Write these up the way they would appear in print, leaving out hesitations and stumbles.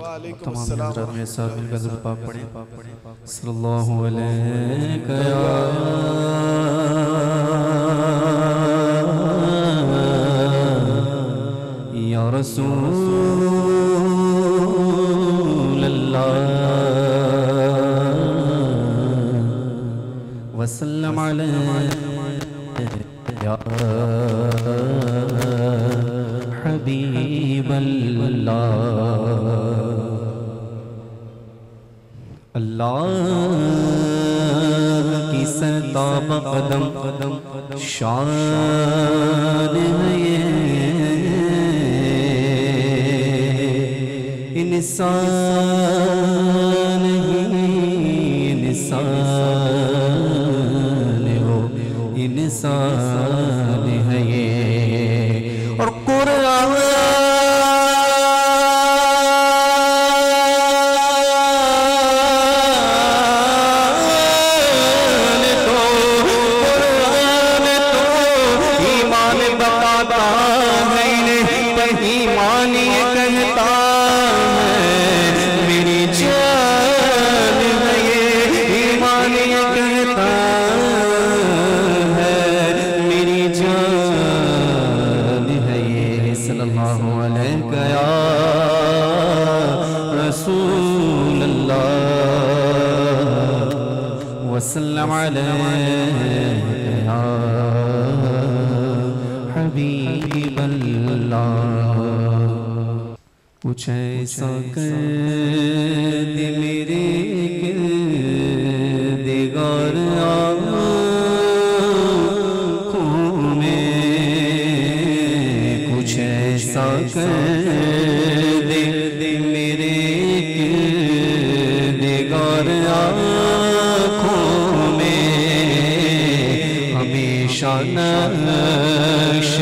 तमाम हज़रात मेरे साथ मिलकर दुरूद पाक पढ़ें। सल्लल्लाहु अलैहि या रसूल अल्लाह वसल्लम अलैहि या हबीब अल्लाह। अल्लाह की सरताब कदम शान है ये, इंसान ही इंसान हो, इंसान है ये। और कुरान वसल्लम अलैहि या हबीब अल्लाह। कुछ ऐसा कर दे मेरे किरदार आँखों में, कुछ ऐसा कर दे मेरे किरदार नक्श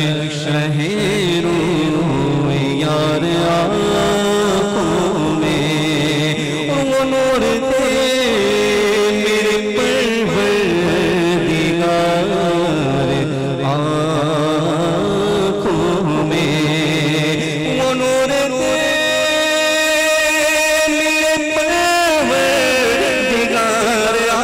रहे रूए यार आँखों में, वो नूर दे मेरे परवरदिगार आँखों में, वो नूर दे मेरे परवरदिगार आँखों में।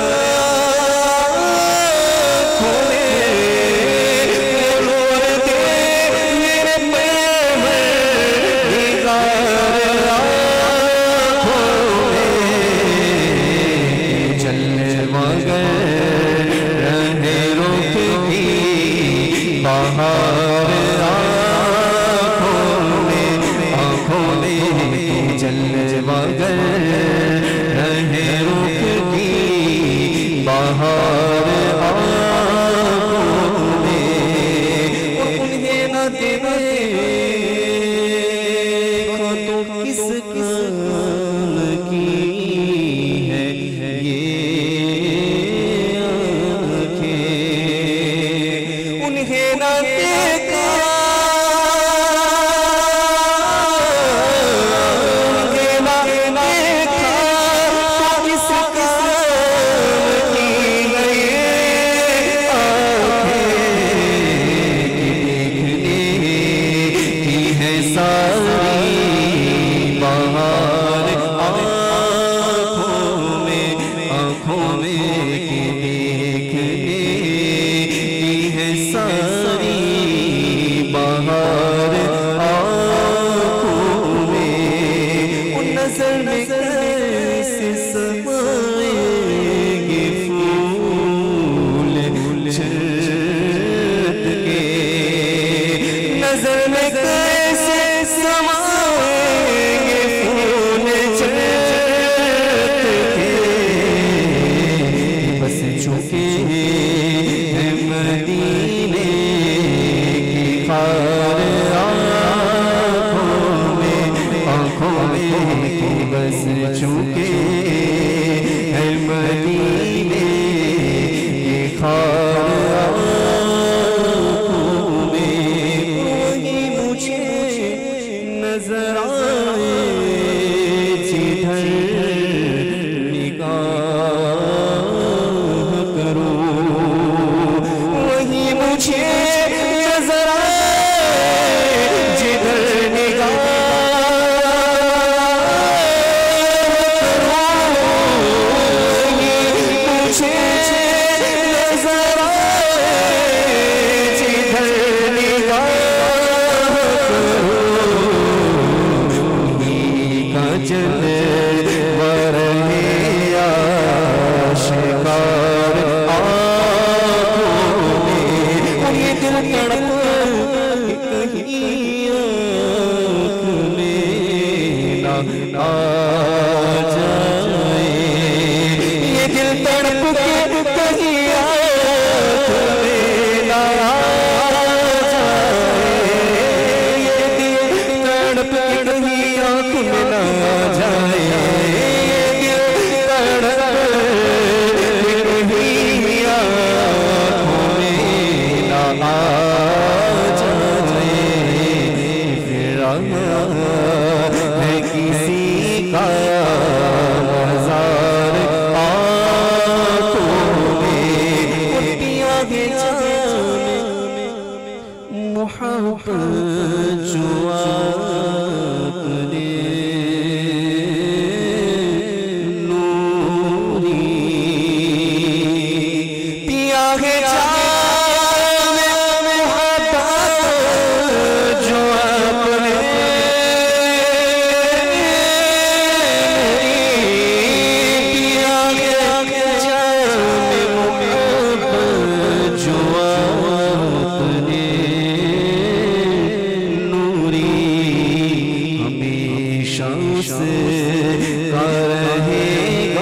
मजले वरहे आशिकार आँखों में ये दिल तड़प कहीं आँख में ना आ जाए ये दिल तड़प के कहीं आँख में ना आ जाए ये दिल तड़प के कहीं आँख में ना आ जाए ये दिल तड़प के कहीं आँखों में ना आ जाए फिर है किसी का मज़ार आँखों में पिया है मोहब्बत जो आपने नूरी पिया है मोहब्बत जो आपने पिया है मोहब्बत जो आपने हमेशा से रहेगा